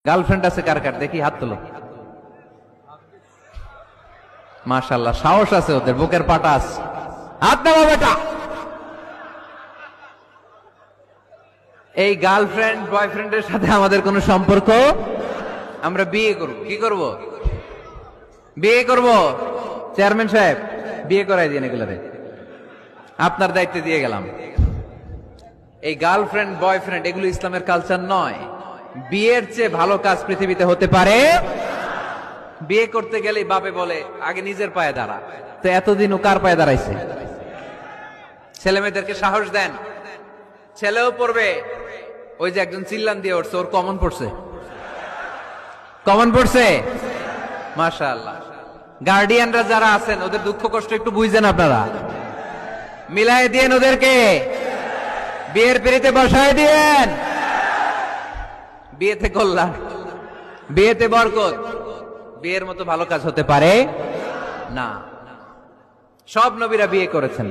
Girlfriend আছে কার কার দেখি হাত তোলো। মাশাআল্লাহ, সাহস আছে ওদের, বুকের পাটা আছে। হাত নামা বেটা। এই গার্লফ্রেন্ড বয়ফ্রেন্ডের সাথে আমাদের কোনো সম্পর্ক, আমরা বিয়ে করব। কি করব? বিয়ে করব। চেয়ারম্যান সাহেব বিয়ে করাই দিন এগুলোরে, আপনার দায়িত্বে দিয়ে গেলাম। এই গার্লফ্রেন্ড বয়ফ্রেন্ড এগুলো ইসলামের কালচার নয়। বিয়ের চেয়ে ভালো কাজ পৃথিবীতে হতে পারে। বিয়ে করতে গেলে বাপে বলে আগে নিজের পায়ে দাঁড়া। তো এতদিন ও কার পায়ে দাঁড়াইছে? ছেলে মেয়েদেরকে সাহস দেন, ছেলেও পড়বে। ওই যে একজন চিল্লান দিয়ে উঠছে, ওর কমন পড়ছে। কমন পড়ছে, মাশাআল্লাহ। গার্ডিয়ানরা যারা আছেন ওদের দুঃখ কষ্ট একটু বুঝছেন আপনারা, মিলাই দিয়েন ওদেরকে, বিয়ের পিড়িতে বসায় দিয়েন। বিয়েতে কল্যাণ, বিয়েতে বরকত। বিয়ের মতো ভালো কাজ হতে পারে না। সব নবীরা বিয়ে করেছেন।